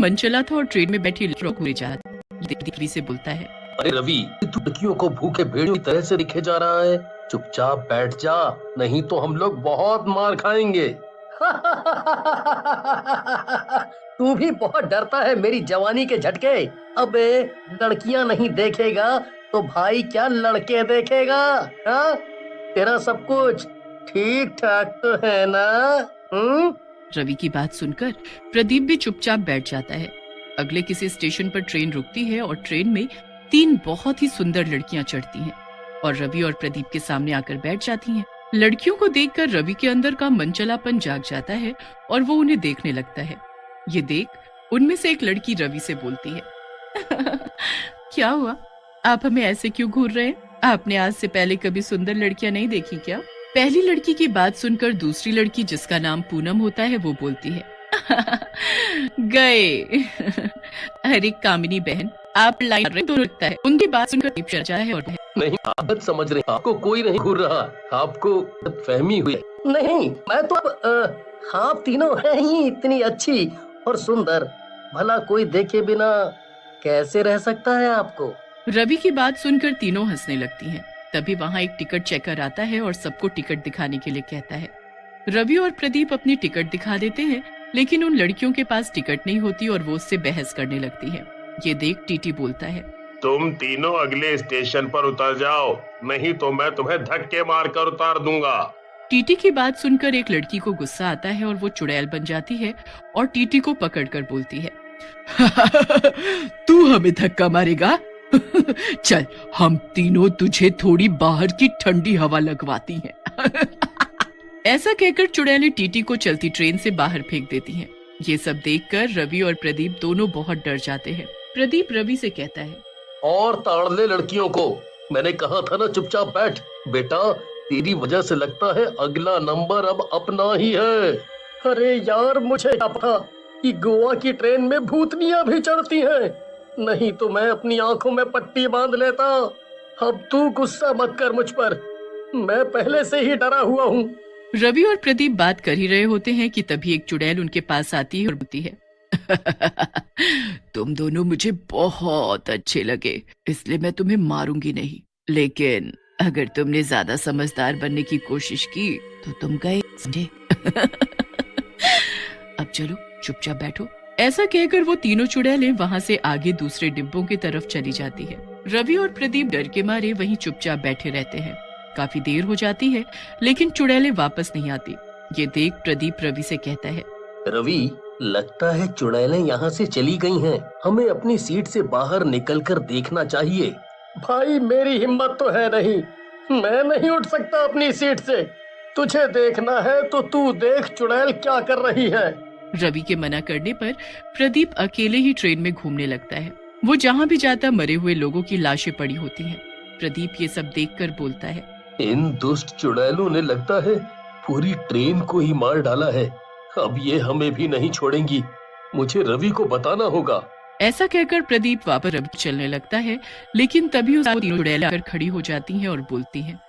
मन चला था और ट्रेन में बैठी घूरे जा रवि से बोलता है, अरे रवि, तू लड़कियों को भूखे भेड़ियों की तरह से दिखे जा रहा है। चुपचाप बैठ जा, नहीं तो हम लोग बहुत मार खाएंगे। तू भी बहुत डरता है मेरी जवानी के झटके। अबे लड़कियां नहीं देखेगा तो भाई क्या लड़के देखेगा? हाँ, तेरा सब कुछ ठीक ठाक तो है ना? रवि की बात सुनकर प्रदीप भी चुपचाप बैठ जाता है। अगले किसी स्टेशन पर ट्रेन रुकती है और ट्रेन में 3 बहुत ही सुंदर लड़कियां चढ़ती हैं और रवि और प्रदीप के सामने आकर बैठ जाती हैं। लड़कियों को देखकर रवि के अंदर का मनचलापन जाग जाता है और वो उन्हें देखने लगता है। ये देख उनमें से एक लड़की रवि से बोलती है, क्या हुआ, आप हमें ऐसे क्यों घूर रहे हैं? आपने आज से पहले कभी सुंदर लड़कियां नहीं देखी क्या? पहली लड़की की बात सुनकर दूसरी लड़की, जिसका नाम पूनम होता है, वो बोलती है, गए। अरे कामिनी बहन, आप लाइन तो लगता है। उनकी बात सुनकर शर्मा है और नहीं, आप समझ रहे, आपको कोई नहीं घूर रहा, आपको फहमी हुई। नहीं, मैं तो आप तीनों हैं ही इतनी अच्छी और सुंदर, भला कोई देखे बिना कैसे रह सकता है आपको? रवि की बात सुनकर तीनों हंसने लगती हैं। तभी वहाँ एक टिकट चेकर आता है और सबको टिकट दिखाने के लिए कहता है। रवि और प्रदीप अपनी टिकट दिखा देते हैं, लेकिन उन लड़कियों के पास टिकट नहीं होती और वो उससे बहस करने लगती है। ये देख टीटी बोलता है, तुम तीनों अगले स्टेशन पर उतर जाओ, नहीं तो मैं तुम्हें धक्के मारकर उतार दूंगा। टीटी की बात सुनकर एक लड़की को गुस्सा आता है और वो चुड़ैल बन जाती है और टीटी को पकड़कर बोलती है, तू हमें धक्का मारेगा? चल, हम तीनों तुझे थोड़ी बाहर की ठंडी हवा लगवाती हैं। ऐसा कहकर चुड़ैलें टीटी को चलती ट्रेन से बाहर फेंक देती हैं। ये सब देखकर रवि और प्रदीप दोनों बहुत डर जाते हैं। प्रदीप रवि से कहता है, और ताड़ ले लड़कियों को, मैंने कहा था ना चुपचाप बैठ। बेटा, तेरी वजह से लगता है अगला नंबर अब अपना ही है। अरे यार, मुझे क्या पता कि गोवा की ट्रेन में भूतनियां भी चढ़ती हैं, नहीं तो मैं अपनी आंखों में पट्टी बांध लेता। अब तू गुस्सा मत कर मुझ पर, मैं पहले से ही डरा हुआ हूँ। रवि और प्रदीप बात कर ही रहे होते हैं कि तभी एक चुड़ैल उनके पास आती है और बोलती है, तुम दोनों मुझे बहुत अच्छे लगे, इसलिए मैं तुम्हें मारूंगी नहीं, लेकिन अगर तुमने ज्यादा समझदार बनने की कोशिश की तो तुम गए, समझे? अब चलो चुपचाप बैठो। ऐसा कहकर वो तीनों चुड़ैलें वहाँ से आगे दूसरे डिब्बों की तरफ चली जाती है। रवि और प्रदीप डर के मारे वहीं चुपचाप बैठे रहते हैं। काफी देर हो जाती है, लेकिन चुड़ैलें वापस नहीं आती। ये देख प्रदीप रवि से कहता है, रवि, लगता है चुड़ैलें यहाँ से चली गई हैं। हमें अपनी सीट से बाहर निकलकर देखना चाहिए। भाई, मेरी हिम्मत तो है नहीं, मैं नहीं उठ सकता अपनी सीट से। तुझे देखना है तो तू देख चुड़ैल क्या कर रही है। रवि के मना करने पर प्रदीप अकेले ही ट्रेन में घूमने लगता है। वो जहाँ भी जाता मरे हुए लोगों की लाशें पड़ी होती हैं। प्रदीप ये सब देखकर बोलता है, इन दुष्ट चुड़ैलों ने लगता है पूरी ट्रेन को ही मार डाला है। अब ये हमें भी नहीं छोड़ेंगी, मुझे रवि को बताना होगा। ऐसा कहकर प्रदीप वापस रवि चलने लगता है, लेकिन तभी उसको तीनों चुड़ैलें आकर खड़ी हो जाती हैं और बोलती हैं,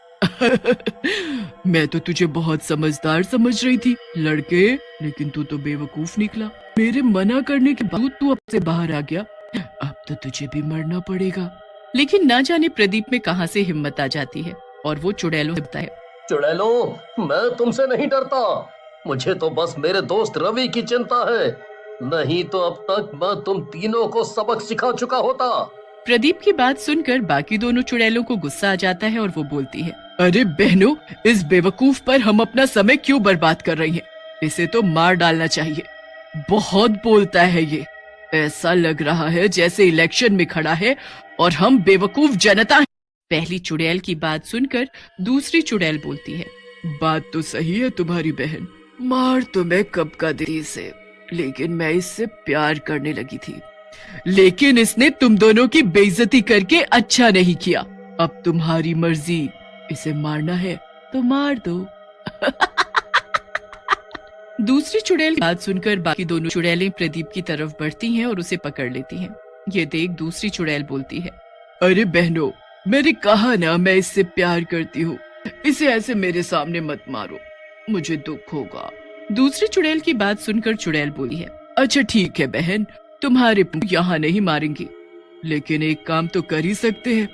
मैं तो तुझे बहुत समझदार समझ रही थी लड़के, लेकिन तू तो बेवकूफ निकला। मेरे मना करने के बावजूद तू अब से बाहर आ गया, अब तो तुझे भी मरना पड़ेगा। लेकिन ना जाने प्रदीप में कहां से हिम्मत आ जाती है और वो चुड़ैलों से कहता है, चुड़ैलों, मैं तुमसे नहीं डरता, मुझे तो बस मेरे दोस्त रवि की चिंता है, नहीं तो अब तक मैं तुम तीनों को सबक सिखा चुका होता। प्रदीप की बात सुनकर बाकी दोनों चुड़ैलों को गुस्सा आ जाता है और वो बोलती है, अरे बहनों, इस बेवकूफ पर हम अपना समय क्यों बर्बाद कर रही हैं? इसे तो मार डालना चाहिए। बहुत बोलता है ये, ऐसा लग रहा है जैसे इलेक्शन में खड़ा है और हम बेवकूफ जनता हैं। पहली चुड़ैल की बात सुनकर दूसरी चुड़ैल बोलती है, बात तो सही है तुम्हारी बहन, मार तो मैं कब का देती इसे, लेकिन मैं इससे प्यार करने लगी थी, लेकिन इसने तुम दोनों की बेइज्जती करके अच्छा नहीं किया। अब तुम्हारी मर्जी, इसे मारना है तो मार दो। दूसरी चुड़ैल की बात सुनकर बाकी दोनों चुड़ैलें प्रदीप की तरफ बढ़ती हैं और उसे पकड़ लेती हैं। ये देख दूसरी चुड़ैल बोलती है, अरे बहनों, मैंने कहा ना मैं इससे प्यार करती हूँ, इसे ऐसे मेरे सामने मत मारो, मुझे दुख होगा। दूसरी चुड़ैल की बात सुनकर चुड़ैल बोली है, अच्छा ठीक है बहन, तुम्हारे यहाँ नहीं मारेंगे, लेकिन एक काम तो कर ही सकते हैं,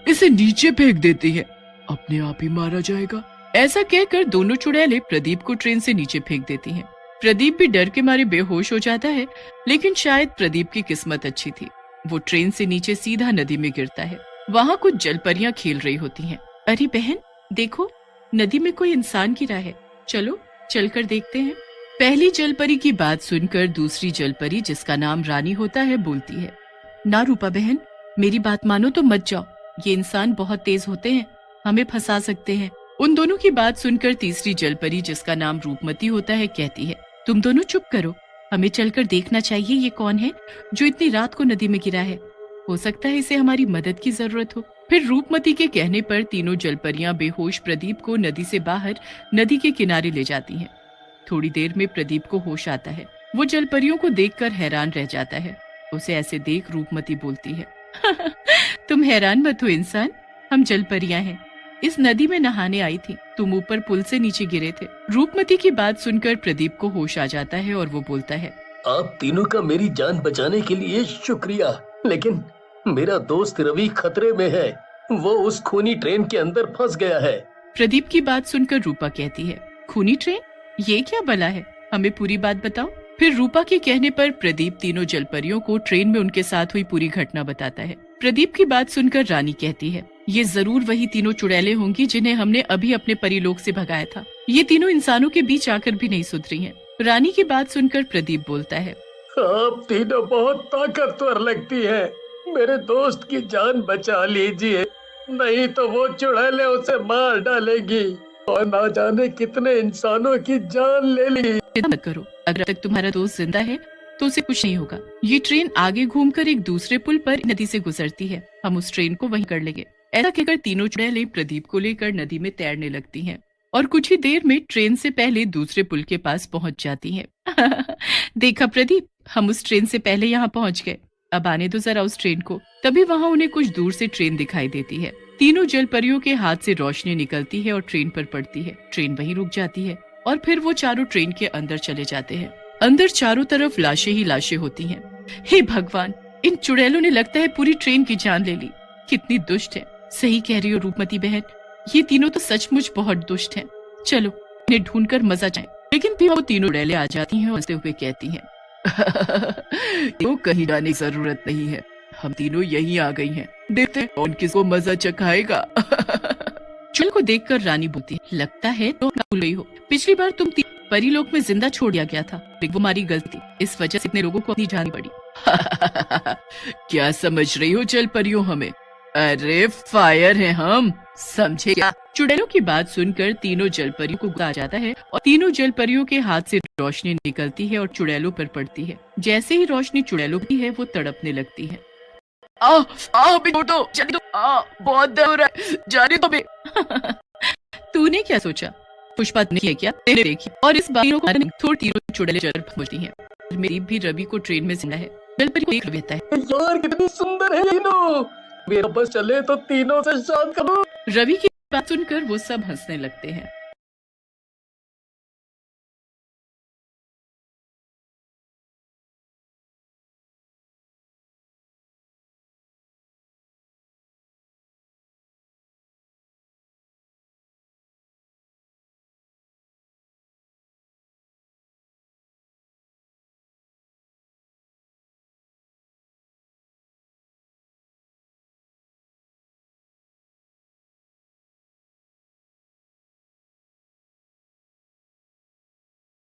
इसे नीचे फेंक देते हैं, अपने आप ही मारा जाएगा। ऐसा कहकर दोनों चुड़ैलें प्रदीप को ट्रेन से नीचे फेंक देती हैं। प्रदीप भी डर के मारे बेहोश हो जाता है, लेकिन शायद प्रदीप की किस्मत अच्छी थी, वो ट्रेन से नीचे सीधा नदी में गिरता है। वहाँ कुछ जलपरियां खेल रही होती हैं। अरे बहन देखो, नदी में कोई इंसान गिरा है, चलो चलकर देखते हैं। पहली जलपरी की बात सुनकर दूसरी जलपरी, जिसका नाम रानी होता है, बोलती है, ना रूपा बहन, मेरी बात मानो तो मत जाओ, ये इंसान बहुत तेज होते हैं, हमें फंसा सकते हैं। उन दोनों की बात सुनकर तीसरी जलपरी, जिसका नाम रूपमती होता है, कहती है, तुम दोनों चुप करो, हमें चलकर देखना चाहिए ये कौन है जो इतनी रात को नदी में गिरा है, हो सकता है इसे हमारी मदद की जरूरत हो। फिर रूपमती के कहने पर तीनों जलपरियां बेहोश प्रदीप को नदी से बाहर नदी के किनारे ले जाती हैं। थोड़ी देर में प्रदीप को होश आता है, वो जलपरियों को देखकर हैरान रह जाता है। उसे ऐसे देख रूपमती बोलती है, तुम हैरान मत हो इंसान, हम जलपरियां हैं, इस नदी में नहाने आई थी, तुम ऊपर पुल से नीचे गिरे थे। रूपमती की बात सुनकर प्रदीप को होश आ जाता है और वो बोलता है, आप तीनों का मेरी जान बचाने के लिए शुक्रिया, लेकिन मेरा दोस्त रवि खतरे में है, वो उस खूनी ट्रेन के अंदर फंस गया है। प्रदीप की बात सुनकर रूपा कहती है, खूनी ट्रेन, ये क्या बला है, हमें पूरी बात बताओ। फिर रूपा के कहने पर प्रदीप तीनों जलपरियों को ट्रेन में उनके साथ हुई पूरी घटना बताता है। प्रदीप की बात सुनकर रानी कहती है, ये जरूर वही तीनों चुड़ैलें होंगी जिन्हें हमने अभी अपने परिलोक से भगाया था, ये तीनों इंसानों के बीच आकर भी नहीं सुधरी हैं। रानी की बात सुनकर प्रदीप बोलता है, आप तीनों बहुत ताकतवर लगती है, मेरे दोस्त की जान बचा लीजिए, नहीं तो वो चुड़ैलें उसे मार डालेगी और ना जाने कितने इंसानों की जान ले ली। चिंता मत करो, अगर तक तुम्हारा दोस्त जिंदा है तो उसे कुछ नहीं होगा। ये ट्रेन आगे घूमकर एक दूसरे पुल पर नदी से गुजरती है, हम उस ट्रेन को वहीं कर लेंगे। ऐसा कहकर तीनों चुड़ैलें प्रदीप को लेकर नदी में तैरने लगती हैं और कुछ ही देर में ट्रेन से पहले दूसरे पुल के पास पहुंच जाती हैं। देखा प्रदीप, हम उस ट्रेन से पहले यहाँ पहुंच गए, अब आने दो जरा उस ट्रेन को। तभी वहाँ उन्हें कुछ दूर से ट्रेन दिखाई देती है। तीनों जलपरियों के हाथ से रोशनी निकलती है और ट्रेन पर पड़ती है। ट्रेन वहीं रुक जाती है और फिर वो चारों ट्रेन के अंदर चले जाते हैं। अंदर चारों तरफ लाशें ही लाशें होती हैं। हे भगवान, इन चुड़ैलों ने लगता है पूरी ट्रेन की जान ले ली, कितनी दुष्ट है। सही कह रही हो रूपमती बहन, ये तीनों तो सचमुच बहुत दुष्ट हैं। चलो इन्हें ढूंढकर मजा जाए। लेकिन फिर वो तीनों चुड़ैलें आ जाती हैं और हंसते हुए कहती हैं, तो कहीं जाने की जरूरत नहीं है, हम तीनों यहीं आ गई हैं, देखते हैं कौन किसको मजा चखाएगा। चुड़ैल को देखकर रानी बोलती है, लगता है तो भूल गई हो, पिछली बार तुम परिलोक में जिंदा छोड़ दिया गया था, वो हमारी गलती, इस वजह से इतने लोगों को अपनी जान पड़ी। क्या समझ रही हो जलपरियों हमें? अरे फायर है हम, समझे क्या? चुड़ैलों की बात सुनकर तीनों जलपरियों को गुस्सा आ जाता है और तीनों जलपरियों के हाथ से रोशनी निकलती है और चुड़ैलों पर पड़ती है। जैसे ही रोशनी चुड़ैलों की है, वो तड़पने लगती है। बहुत दर्द हो रहा है, जाने दो बे। तूने क्या सोचा, पुष्पा नहीं है क्या? तेरे देखी, और इस बार थोड़ी तीनों चुड़ैलें जल पहुंचती हैं। मेरी भी रवि को ट्रेन में जिंदा है, जलपरी को देख लेता है। यार कितनी सुंदर है तीनों, मेरा बस चले तो तीनों से शादी करो। रवि की बात सुनकर वो सब हंसने लगते हैं।